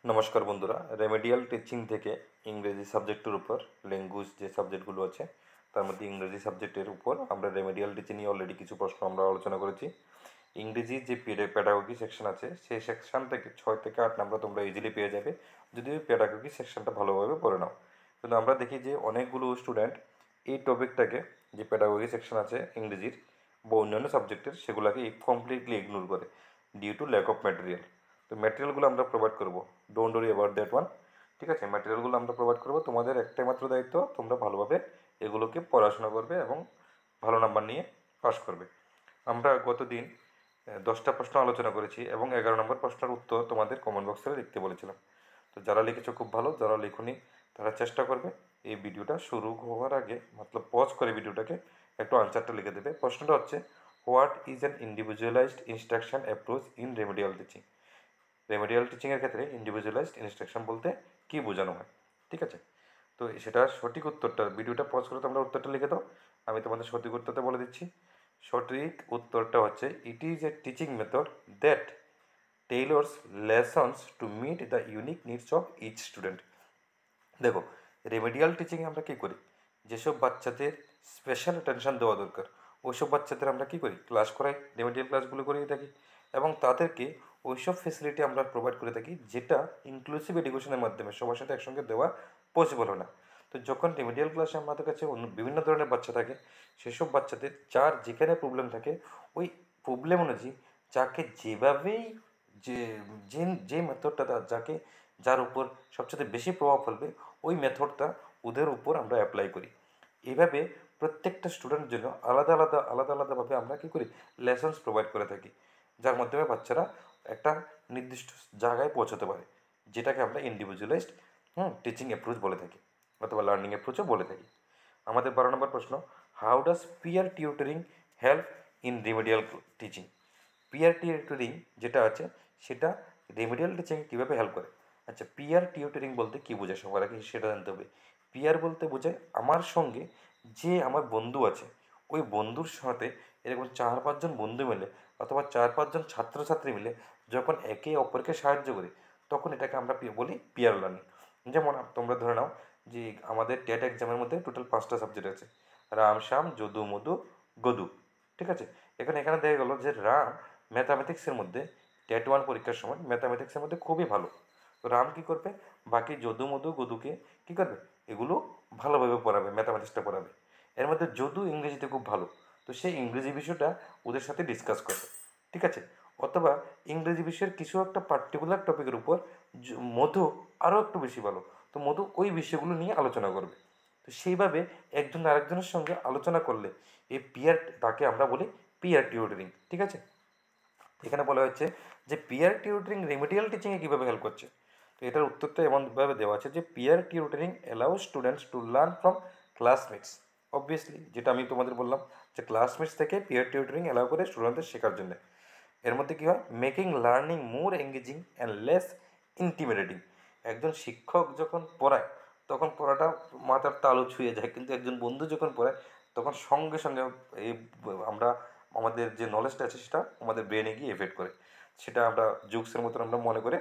নমস্কার বন্ধুরা, remedial teaching থেকে ইংরেজি সাবজেক্টের উপর ল্যাঙ্গুয়েজ যে সাবজেক্টগুলো আছে তার মধ্যে ইংরেজি সাবজেক্টের উপর আমরা রেমেডিয়াল টিচিং নিয়ে অলরেডি কিছু প্রশ্ন আমরা আলোচনা করেছি। ইংরেজি যে প্যাডাগোগি সেকশন আছে সেই সেকশন থেকে 6 থেকে 8 নাম্বার তোমরা ইজিলি পেয়ে যাবে যদি ওই প্যাডাগোগি সেকশনটা ভালোভাবে পড়ে নাও। কিন্তু আমরা দেখি যে অনেকগুলো স্টুডেন্ট এই টপিকটাকে, যে প্যাডাগোগি সেকশন আছে ইংরেজির বা অন্যান্য সাবজেক্টের, সেগুলোকে কমপ্লিটলি ইগনোর করে due to lack of material. তো ম্যাটেরিয়ালগুলো আমরা প্রোভাইড করবো, don't worry about that one. ঠিক আছে, ম্যাটেরিয়ালগুলো আমরা প্রোভাইড করবো, তোমাদের একটাই মাত্র দায়িত্ব তোমরা ভালোভাবে এগুলোকে পড়াশোনা করবে এবং ভালো নাম্বার নিয়ে পাস করবে। আমরা গতদিন 10টা প্রশ্ন আলোচনা করেছি এবং 11 নম্বর প্রশ্নের উত্তর তোমাদের কমেন্ট বক্সে লিখতে বলেছিলাম। তো যারা লিখেছো খুব ভালো, যারা লিখুনি তারা চেষ্টা করবে এই ভিডিওটা শুরু হওয়ার আগে মতলব পজ করে ভিডিওটাকে একটু আনসারটা লিখে দেবে। প্রশ্নটা হচ্ছে, what is an individualised instruction approach in remedial teaching. Remedial টিচিংয়ের ক্ষেত্রে ইন্ডিভিজুয়ালাইজড ইনস্ট্রাকশন বলতে কী বোঝানো হয়। ঠিক আছে, তো সেটার সঠিক উত্তরটা ভিডিওটা পজ করে তোমরা উত্তরটা লিখে দাও। আমি তোমাদের সঠিক উত্তরটা বলে দিচ্ছি। সঠিক উত্তরটা হচ্ছে, it is a teaching method that tailors lessons to meet the unique needs of each student. দেখো, রেমেডিয়াল টিচিংয়ে আমরা কী করি, যেসব বাচ্চাদের স্পেশাল অ্যাটেনশন দেওয়া দরকার ওইসব বাচ্চাদের আমরা কী করি, ক্লাস করাই, রেমেডিয়াল ক্লাসগুলো করিয়ে থাকি এবং তাদেরকে ওইসব ফেসিলিটি আমরা প্রোভাইড করে থাকি যেটা ইনক্লুসিভ এডুকেশনের মাধ্যমে সবার সাথে একসঙ্গে দেওয়া পসিবল হয় না। তো যখন রেমেডিয়াল ক্লাসে আমাদের কাছে বিভিন্ন ধরনের বাচ্চা থাকে, সেসব বাচ্চাদের যার যেখানে প্রবলেম থাকে ওই প্রবলেম অনুযায়ী যাকে যেভাবেই যে যে যে মেথডটা যাকে যার উপর সবচেয়ে বেশি প্রভাব ফেলবে ওই মেথডটা ওদের উপর আমরা অ্যাপ্লাই করি। এইভাবে প্রত্যেকটা স্টুডেন্টের জন্য আলাদাভাবে আমরা কী করি, লেসন্স প্রোভাইড করে থাকি, যার মাধ্যমে বাচ্চারা একটা নির্দিষ্ট জায়গায় পৌঁছতে পারে, যেটাকে আমরা ইন্ডিভিজুয়ালাইজড টিচিং অ্যাপ্রোচ বলে থাকি অথবা লার্নিং অ্যাপ্রোচও বলে থাকি। আমাদের 12 নম্বর প্রশ্ন, how does peer tutoring help in remedial teaching. Peer tutoring যেটা আছে সেটা রেমেডিয়াল টিচিংয়ে কীভাবে হেল্প করে। আচ্ছা, পিয়ার টিউটরিং বলতে কী বোঝায় সবার আগে সেটা জানতে হবে। পিয়ার বলতে বোঝায় আমার সঙ্গে যে আমার বন্ধু আছে ওই বন্ধুর সাথে এরকম 4-5 জন বন্ধু মিলে অথবা 4-5 জন ছাত্রছাত্রী মিলে যখন একে অপরকে সাহায্য করি তখন এটাকে আমরা বলি পিয়ার লার্নিং। যেমন তোমরা ধরে নাও যে আমাদের টেট এক্সামের মধ্যে টোটাল 5টা সাবজেক্ট আছে, রাম শ্যাম যদু মধু গদু। ঠিক আছে, এখানে দেখা গেলো যে রাম ম্যাথামেটিক্সের মধ্যে টেট 1 পরীক্ষার সময় ম্যাথামেটিক্সের মধ্যে খুবই ভালো। তো রাম কী করবে, বাকি যদু মধু গদুকে কী করবে, এগুলো ভালোভাবে পড়াবে, ম্যাথামেটিক্সটা পড়াবে। এর মধ্যে যদু ইংরেজিতে খুব ভালো, তো সেই ইংরেজি বিষয়টা ওদের সাথে ডিসকাস করবে। ঠিক আছে, অথবা ইংরেজি বিষয়ের কিছু একটা পার্টিকুলার টপিকের উপর মধু আরও একটু বেশি ভালো, তো মধু ওই বিষয়গুলো নিয়ে আলোচনা করবে। তো সেইভাবে একজন আরেকজনের সঙ্গে আলোচনা করলে এই পিয়ার, তাকে আমরা বলি পিয়ার টিউটরিং। ঠিক আছে, এখানে বলা হচ্ছে যে পিয়ার টিউটরিং রেমেডিয়াল টিচিংয়ে কীভাবে হেল্প করছে। তো এটার উত্তরটা এমনভাবে দেওয়া আছে যে peer tutoring allow students to learn from classmates. Obviously যেটা আমি তোমাদের বললাম যে ক্লাসমেটস থেকে পিয়ার টিউটরিং অ্যালাউ করে স্টুডেন্টদের শেখার জন্য। এর মধ্যে কী হয়, making learning more engaging and less intimidating. একজন শিক্ষক যখন পড়ায় তখন পড়াটা মাথার তালু ছুঁয়ে যায়, কিন্তু একজন বন্ধু যখন পড়ায় তখন সঙ্গে সঙ্গে এই আমরা আমাদের যে নলেজটা আছে সেটা আমাদের ব্রেনে গিয়ে এফেক্ট করে, সেটা আমরা জুকসের মতন আমরা মনে করে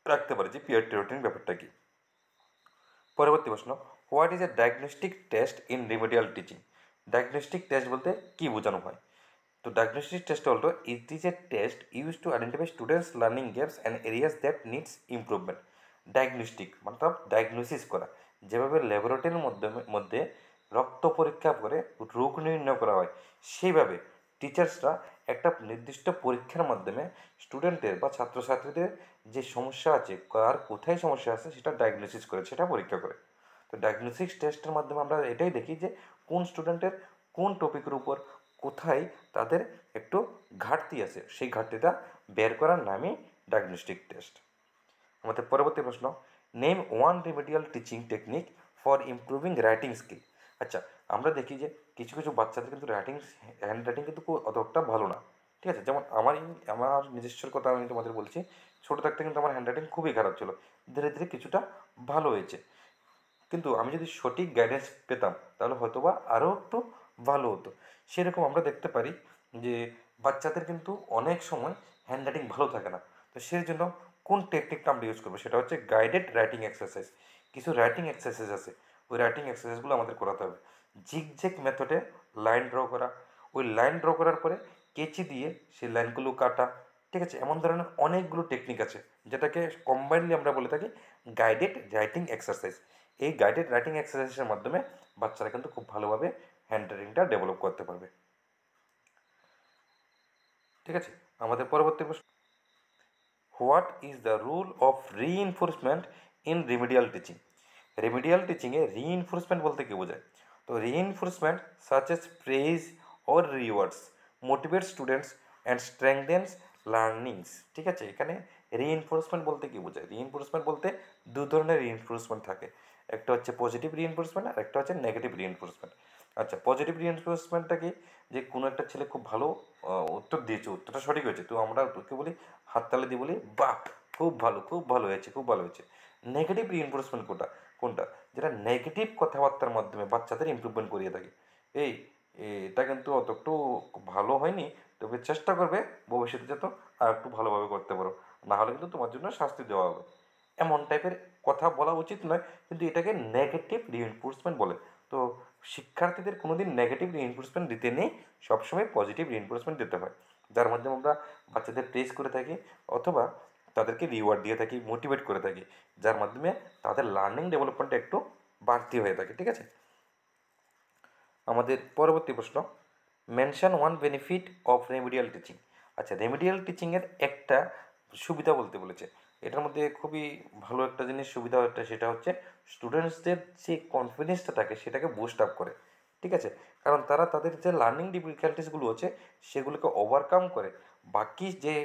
রাখতে পারি যে পিয়ার টিউটরিং ব্যাপারটা কী। পরবর্তী প্রশ্ন, what is a diagnostic test in remedial teaching. Diagnostic test বলতে কী বোঝানো হয়। তো ডায়াগনস্টিক টেস্ট হলো, ইট is A test use to identify students learning gaps and areas that needs improvement. Diagnostic মানে ডায়াগনোসিস করা, যেভাবে ল্যাবরেটরির মধ্যে রক্ত পরীক্ষা করে রোগ নির্ণয় করা হয় সেইভাবে টিচার্সরা একটা নির্দিষ্ট পরীক্ষার মাধ্যমে স্টুডেন্টের বা ছাত্রছাত্রীদের যে সমস্যা আছে, কার কোথায় সমস্যা আছে সেটা ডায়াগনোসিস করে, সেটা পরীক্ষা করে। তো ডায়াগনোসিস টেস্টের মাধ্যমে আমরা এটাই দেখি যে কোন স্টুডেন্টের কোন টপিকের উপর কোথায় তাদের একটু ঘাটতি আছে, সেই ঘাটতিটা বের করার নামই ডায়াগনস্টিক টেস্ট। আমাদের পরবর্তী প্রশ্ন, name one remedial teaching technique for improving writing skill. আচ্ছা, আমরা দেখি যে কিছু কিছু বাচ্চাদের কিন্তু হ্যান্ড রাইটিং কিন্তু অতটা ভালো না। ঠিক আছে, যেমন আমার নিজস্বর কথা আমি তোমাদের বলছি, ছোটো থাকতে কিন্তু আমার হ্যান্ড রাইটিং খুবই খারাপ ছিল, ধীরে ধীরে কিছুটা ভালো হয়েছে। কিন্তু আমি যদি সঠিক গাইডেন্স পেতাম তাহলে হয়তোবা আরও একটু ভালো হতো। সেরকম আমরা দেখতে পারি যে বাচ্চাদের কিন্তু অনেক সময় হ্যান্ড রাইটিং ভালো থাকে না, তো সেই জন্য কোন টেকনিকটা আমরা ইউজ করবো, সেটা হচ্ছে গাইডেড রাইটিং এক্সারসাইজ। কিছু রাইটিং এক্সারসাইজ আছে, ওই রাইটিং এক্সারসাইজগুলো আমাদের করাতে হবে। জিগজ্যাগ মেথডে লাইন ড্র করা, ওই লাইন ড্র করার পরে কেচি দিয়ে সেই লাইনগুলো কাটা, ঠিক আছে। এমন ধরনের অনেকগুলো টেকনিক আছে যেটাকে কম্বাইনলি আমরা বলে থাকি গাইডেড রাইটিং এক্সারসাইজ। এই গাইডেড রাইটিং এক্সারসাইজের মাধ্যমে বাচ্চারা কিন্তু খুব ভালোভাবে হ্যান্ড রাইটিংটা ডেভেলপ করতে পারবে, ঠিক আছে। আমাদের পরবর্তী প্রশ্ন, what is the role of reinforcement in remedial teaching? Remedial টিচিংয়ে রিইনফোর্সমেন্ট বলতে কী বোঝায়? তো reinforcement such as praise or rewards motivate students and strengthens learnings, ঠিক আছে। এখানে রিইনফোর্সমেন্ট বলতে কী বোঝায়? রিইনফোর্সমেন্ট বলতে দু ধরনের রিইনফোর্সমেন্ট থাকে, একটা হচ্ছে পজিটিভ রিইনফোর্সমেন্ট আর একটা হচ্ছে নেগেটিভ রিইনফোর্সমেন্ট। আচ্ছা, পজিটিভ রিইনফোর্সমেন্টটা কি? যে কোনো একটা ছেলে খুব ভালো উত্তর দিয়েছে, উত্তরটা সঠিক হয়েছে, তো আমরা ওকে বলি, হাততালি দিয়ে বলি, বাহ খুব ভালো, খুব ভালো হয়েছে, খুব ভালো হয়েছে। নেগেটিভ রিইনফোর্সমেন্ট কোনটা? যেটা নেগেটিভ কথাবার্তার মাধ্যমে বাচ্চাদের ইমপ্রুভমেন্ট করিয়ে থাকে। এই এটা কিন্তু অত একটু ভালো হয়নি, তবে চেষ্টা করবে ভবিষ্যতে যাতে আর একটু ভালোভাবে করতে পারো, না হলে কিন্তু তোমার জন্য শাস্তি দেওয়া হবে। এমন টাইপের কথা বলা উচিত নয়, কিন্তু এটাকে নেগেটিভ রিইনফোর্সমেন্ট বলে। তো শিক্ষার্থীদের কোনোদিন নেগেটিভ রিইনফোর্সমেন্ট দিতে নেই, সবসময় পজিটিভ রিইনফোর্সমেন্ট দিতে হয়, যার মাধ্যমে আমরা বাচ্চাদের প্রেজ করে থাকি অথবা তাদেরকে রিওয়ার্ড দিয়ে থাকি, মোটিভেট করে থাকি, যার মাধ্যমে তাদের লার্নিং ডেভেলপমেন্টটা একটু বাড়তি হয়ে থাকে, ঠিক আছে। আমাদের পরবর্তী প্রশ্ন, mention one benefit of remedial teaching. আচ্ছা, রেমিডিয়াল টিচিংয়ের একটা সুবিধা বলতে বলেছে, এটার মধ্যে খুবই ভালো একটা জিনিস সুবিধা একটা, সেটা হচ্ছে স্টুডেন্টসদের যে কনফিডেন্সটা থাকে সেটাকে বুস্ট আপ করে, ঠিক আছে। কারণ তারা তাদের যে লার্নিং ডিফিকাল্টিসগুলো আছে সেগুলোকে ওভারকাম করে বাকি যে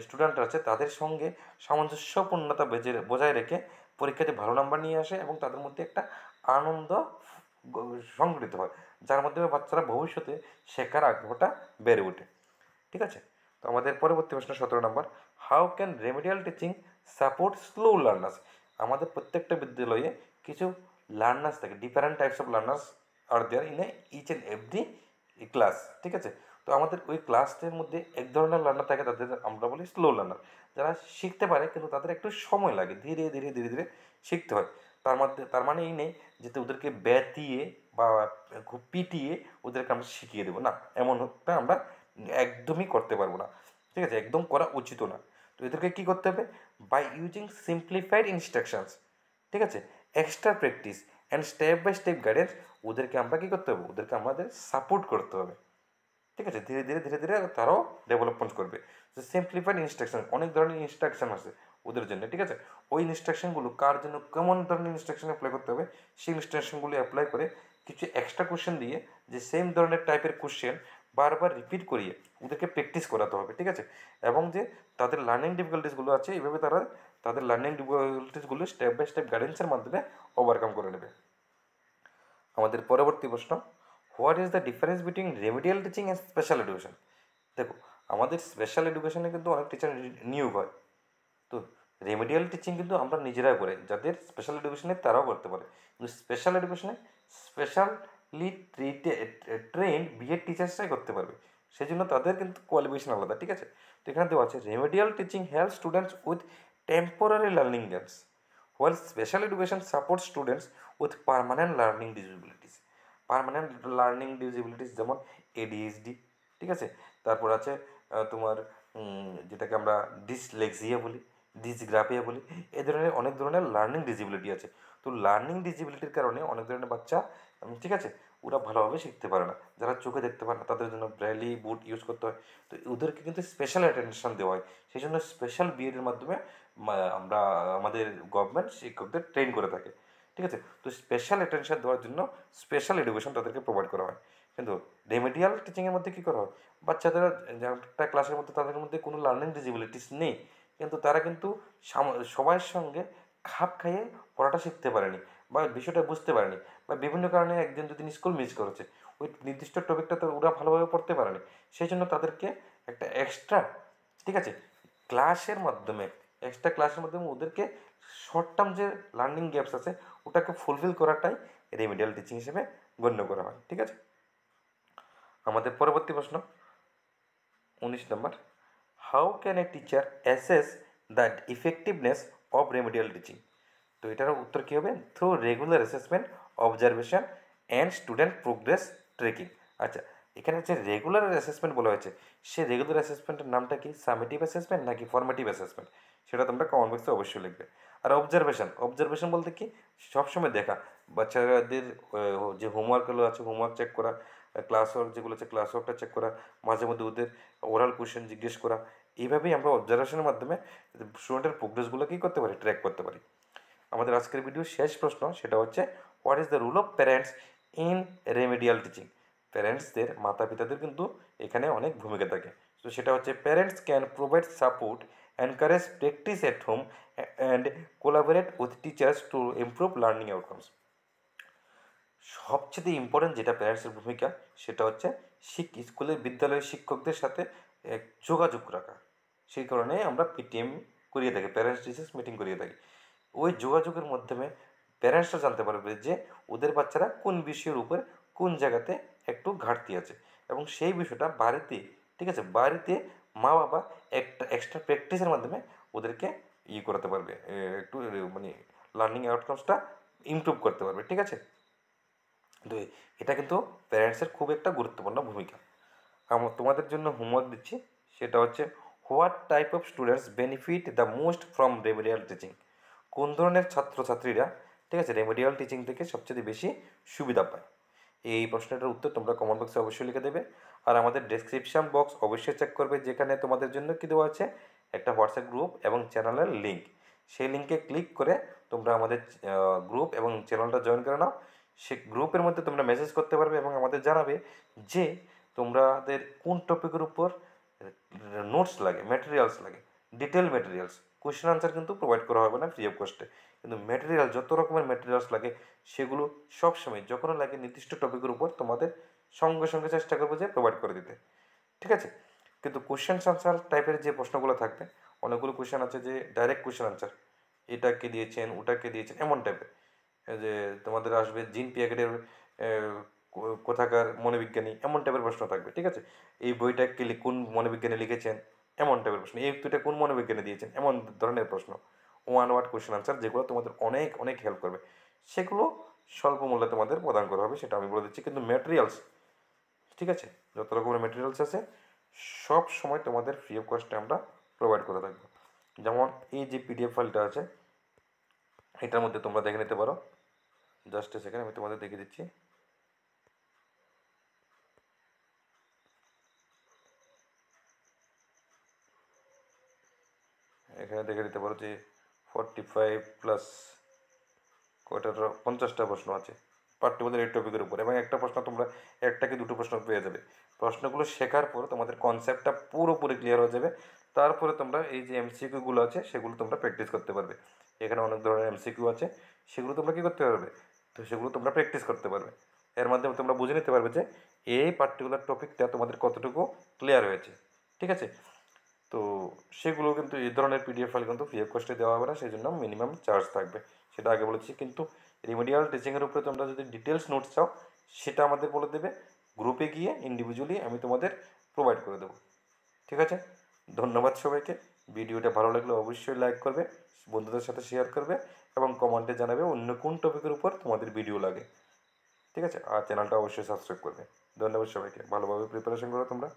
স্টুডেন্টরা আছে তাদের সঙ্গে সামঞ্জস্যপূর্ণতা বজায় রেখে পরীক্ষাতে ভালো নাম্বার নিয়ে আসে এবং তাদের মধ্যে একটা আনন্দ সংগঠিত হয়, যার মাধ্যমে বাচ্চারা ভবিষ্যতে শেখার আগ্রহটা বেড়ে ওঠে, ঠিক আছে। তো আমাদের পরবর্তী প্রশ্ন 17 নম্বর, how can remedial teaching support slow learners? আমাদের প্রত্যেকটা বিদ্যালয়ে কিছু লার্নার্স থাকে, different types of learners are there in a each and every class, ঠিক আছে। তো আমাদের ওই ক্লাসের মধ্যে এক ধরনের লার্নার থাকে, তাদের আমরা বলি স্লো লার্নার, যারা শিখতে পারে কিন্তু তাদের একটু সময় লাগে, ধীরে ধীরে ধীরে ধীরে শিখতে হয়। তার মানে এই নেই যে ওদেরকে ব্যতিয়ে বা খুব পিটিয়ে ওদেরকে আমরা শিখিয়ে দেবো, না, এমনটা আমরা একদমই করতে পারবো না, ঠিক আছে, একদম করা উচিতও না। তো এদেরকে কী করতে হবে? বাই ইউজিং সিম্পলিফাইড ইনস্ট্রাকশনস, ঠিক আছে, extra practice and step by step guidance, ওদেরকে আমরা কী করতে হবে? ওদেরকে আমাদের সাপোর্ট করতে হবে, ঠিক আছে। ধীরে ধীরে ধীরে ধীরে তারাও ডেভেলপমেন্ট করবে। তো সিম্পলিফাইড ইনস্ট্রাকশন, অনেক ধরনের ইনস্ট্রাকশন আছে ওদের জন্য, ঠিক আছে। ওই ইনস্ট্রাকশনগুলো কার জন্য কেমন ধরনের ইনস্ট্রাকশন অ্যাপ্লাই করতে হবে, সেই ইনস্ট্রাকশনগুলো অ্যাপ্লাই করে কিছু এক্সট্রা কোশ্চেন দিয়ে যে সেম ধরনের টাইপের কোশ্চেন বারবার রিপিট করিয়ে ওদেরকে প্র্যাকটিস করাতে হবে, ঠিক আছে। এবং যে তাদের লার্নিং ডিফিকাল্টিসগুলো আছে এইভাবে তারা তাদের লার্নিং ডিফিকাল্টিসগুলো স্টেপ বাই স্টেপ গাইডেন্সের মাধ্যমে ওভারকাম করে নেবে। আমাদের পরবর্তী প্রশ্ন, what is the difference between remedial teaching and special education? দেখো, আমাদের স্পেশাল এডুকেশনে কিন্তু অনেক টিচার নিয়োগ হয়, তো রেমিডিয়াল টিচিং কিন্তু আমরা নিজেরাই করে, যাদের স্পেশাল এডুকেশনে তারাও করতে পারে, কিন্তু স্পেশাল এডুকেশনে স্পেশালি ট্রেন্ড বিএড টিচার্সরাই করতে পারবে, সেই জন্য তাদের কিন্তু কোয়ালিফিকেশন আলাদা, ঠিক আছে। তো এখানে দেওয়া আছে, remedial teaching help students with temporary learning gaps while special education supports students with permanent learning disabilities. Permanent learning disabilities যেমন এডিএইচডি, ঠিক আছে, তারপর আছে তোমার যেটাকে আমরা ডিসলেক্সিয়া বলি, ডিসগ্রাফিয়া বলি, এই ধরনের অনেক ধরনের লার্নিং ডিসেবিলিটি আছে। তো লার্নিং ডিসেবিলিটির কারণে অনেক ধরনের বাচ্চা, ঠিক আছে, ওরা ভালোভাবে শিখতে পারে না, যারা চোখে দেখতে পারে না তাদের জন্য ব্রেলি বুট ইউজ করতে হয়, তো ওদেরকে কিন্তু স্পেশাল অ্যাটেনশন দেওয়া হয়, সেই জন্য স্পেশাল বিএডের মাধ্যমে আমরা আমাদের গভর্নমেন্ট শিক্ষকদের ট্রেন করে থাকে, ঠিক আছে। তো স্পেশাল অ্যাটেনশন দেওয়ার জন্য স্পেশাল এডুকেশন তাদেরকে প্রোভাইড করা হয়। কিন্তু রেমেডিয়াল টিচিংয়ের মধ্যে কী করা হয়, বাচ্চাদের একটা ক্লাসের মধ্যে তাদের মধ্যে কোনো লার্নিং ডিসেবিলিটিস নেই, কিন্তু তারা কিন্তু সবার সঙ্গে খাপ খাইয়ে পড়াটা শিখতে পারেনি বা বিষয়টা বুঝতে পারেনি, বা বিভিন্ন কারণে একদিন দুদিন স্কুল মিস করেছে, ওই নির্দিষ্ট টপিকটা তো ওরা ভালোভাবে পড়তে পারেনি, সেই জন্য তাদেরকে একটা এক্সট্রা, ঠিক আছে, ক্লাসের মাধ্যমে এক্সট্রা ক্লাসের মাধ্যমে ওদেরকে শর্ট টার্ম যে লার্নিং গ্যাপস আছে ওটাকে ফুলফিল করাটাই রেমিডিয়াল টিচিং হিসেবে গণ্য করা হয়, ঠিক আছে। আমাদের পরবর্তী প্রশ্ন 19 নম্বর, how can a teacher assess the effectiveness of remedial teaching. তো এটার উত্তর কী হবে? Through regular assessment, observation and student progress tracking. আচ্ছা, এখানে যে রেগুলার অ্যাসেসমেন্ট বলা হয়েছে, সে রেগুলার অ্যাসেসমেন্টের নামটা কি? সামেটিভ অ্যাসেসমেন্ট নাকি ফর্মেটিভ অ্যাসেসমেন্ট? সেটা তোমরা কমেন্ট বক্সে অবশ্যই লিখবে। আর অবজারভেশন বলতে কি? সবসময় দেখা, বাচ্চাদের যে হোমওয়ার্কগুলো আছে হোমওয়ার্ক চেক করা, ক্লাস ওয়ার্ক যেগুলো আছে ক্লাস ওয়ার্কটা চেক করা, মাঝে মধ্যে ওদের ওরাল কোয়েশ্চেন জিজ্ঞেস করা। এইভাবেই আমরা অবজারভেশনের মাধ্যমে স্টুডেন্টের প্রোগ্রেসগুলো কী করতে পারি? ট্র্যাক করতে পারি। আমাদের আজকের ভিডিওর শেষ প্রশ্ন, সেটা হচ্ছে what is the role of parents in remedial teaching. প্যারেন্টসদের, মাতা পিতাদের কিন্তু এখানে অনেক ভূমিকা থাকে। তো সেটা হচ্ছে parents can provide support, encourage practice at home and collaborate with teachers to improve learning outcomes. সবচেয়ে ইম্পর্টেন্ট যেটা প্যারেন্টসের ভূমিকা, সেটা হচ্ছে স্কুলের বিদ্যালয়ের শিক্ষকদের সাথে যোগাযোগ রাখা। সেই কারণে আমরা পিটিএম করিয়ে থাকি, প্যারেন্টস টিচার্স মিটিং করিয়ে থাকি। ওই যোগাযোগের মাধ্যমে প্যারেন্টসরা জানতে পারবে যে ওদের বাচ্চারা কোন বিষয়ের উপর কোন জায়গাতে একটু ঘাটতি আছে, এবং সেই বিষয়টা বাড়িতে, ঠিক আছে, বাড়িতে মা বাবা একটা এক্সট্রা প্র্যাকটিসের মাধ্যমে ওদেরকে করাতে পারবে, একটু মানে লার্নিং আউটকামসটা ইমপ্রুভ করতে পারবে, ঠিক আছে। তো এটা কিন্তু প্যারেন্টসের খুব একটা গুরুত্বপূর্ণ ভূমিকা। তোমাদের জন্য হোমওয়ার্ক দিচ্ছি, সেটা হচ্ছে what type of students benefit the most from remedial teaching. কোন ধরনের ছাত্রছাত্রীরা, ঠিক আছে, রেমেডিয়াল টিচিং থেকে সবচেয়ে বেশি সুবিধা পায়? এই প্রশ্নটার উত্তর তোমরা কমেন্ট বক্সে অবশ্যই লিখে দেবে। আর আমাদের ডেসক্রিপশান বক্স অবশ্যই চেক করবে, যেখানে তোমাদের জন্য কী দেওয়া আছে, একটা হোয়াটসঅ্যাপ গ্রুপ এবং চ্যানেলের লিঙ্ক। সেই লিঙ্কে ক্লিক করে তোমরা আমাদের গ্রুপ এবং চ্যানেলটা জয়েন করে নাও। সে গ্রুপের মধ্যে তোমরা মেসেজ করতে পারবে এবং আমাদের জানাবে যে তোমাদের কোন টপিকের উপর নোটস লাগে, ম্যাটেরিয়ালস লাগে, ডিটেল ম্যাটেরিয়ালস। কোয়েশ্চেন আনসার কিন্তু প্রোভাইড করা হবে না ফ্রি অফ কস্টে, কিন্তু ম্যাটেরিয়াল, যত রকমের ম্যাটেরিয়ালস লাগে সেগুলো সবসময় যখন লাগে নির্দিষ্ট টপিকের উপর তোমাদের সঙ্গে সঙ্গে চেষ্টা করবো যে প্রোভাইড করে দিতে, ঠিক আছে। কিন্তু কোয়েশ্চেন আনসার টাইপের যে প্রশ্নগুলো থাকবে, অনেকগুলো কোয়েশ্চেন আছে যে ডাইরেক্ট কোয়েশ্চেন আনসার, এটাকে দিয়েছেন ওটাকে দিয়েছেন এমন টাইপের, যে তোমাদের আসবে জিন পিয়াগেটের কোথাকার মনোবিজ্ঞানী, এমন টাইপের প্রশ্ন থাকবে, ঠিক আছে। এই বইটা কোন মনোবিজ্ঞানী লিখেছেন, এমন টাইপের প্রশ্ন। এই উক্তিটা কোন মনোবিজ্ঞানী দিয়েছেন, এমন ধরনের প্রশ্ন। ওয়ান ওয়ার্ড কোয়েশ্চেন আনসার, যেগুলো তোমাদের অনেক অনেক হেল্প করবে, সেগুলো স্বল্প মূল্যে তোমাদের প্রদান করা হবে, সেটা আমি বলে দিচ্ছি। কিন্তু ম্যাটেরিয়ালস, ঠিক আছে, যত রকমের ম্যাটেরিয়ালস আছে সব সময় তোমাদের ফ্রি অফ কস্টে আমরা প্রোভাইড করে থাকবো। যেমন এই যে পিডিএফ ফাইলটা আছে, এটার মধ্যে তোমরা দেখে নিতে পারো। জাস্ট এ সেকেন্ড, আমি তোমাদের দেখে দিচ্ছি। এখানে দেখে নিতে পারো যে 45 প্লাস কয়টা, 50টা প্রশ্ন আছে পার্টিকুলার এই টপিকের উপর, এবং একটা প্রশ্ন তোমরা একটা কি দুটো প্রশ্ন পেয়ে যাবে। প্রশ্নগুলো শেখার পর তোমাদের কনসেপ্টটা পুরোপুরি ক্লিয়ার হয়ে যাবে। তারপরে তোমরা এই যে এমসিকিউগুলো আছে সেগুলো তোমরা প্র্যাকটিস করতে পারবে। এখানে অনেক ধরনের এমসিকিউ আছে, সেগুলো তোমরা কী করতে পারবে? তো সেগুলো তোমরা প্র্যাকটিস করতে পারবে। এর মাধ্যমে তোমরা বুঝে নিতে পারবে যে এই পার্টিকুলার টপিকটা তোমাদের কতটুকু ক্লিয়ার হয়েছে, ঠিক আছে। তো সেগুলো কিন্তু এই ধরনের পিডিএফ ফাইল কিন্তু ফ্রি অফ কস্টে দেওয়া হবে না, সেই জন্য মিনিমাম চার্জ থাকবে, সেটা আগে বলেছি। কিন্তু রিমেডিয়াল টিচিংয়ের উপরে তোমরা যদি ডিটেলস নোটস চাও, সেটা আমাদের বলে দেবে, গ্রুপে গিয়ে ইন্ডিভিজুয়ালি আমি তোমাদের প্রোভাইড করে দেবো, ঠিক আছে। ধন্যবাদ সবাইকে। ভিডিওটা ভালো লাগলে অবশ্যই লাইক করবে, বন্ধুদের সাথে শেয়ার করবে, এবং কমেন্টে জানাবে অন্য কোন টপিকের উপর তোমাদের ভিডিও লাগে, ঠিক আছে। আর চ্যানেলটা অবশ্যই সাবস্ক্রাইব করবে। ধন্যবাদ সবাইকে, ভালোভাবে প্রিপারেশন করো তোমরা।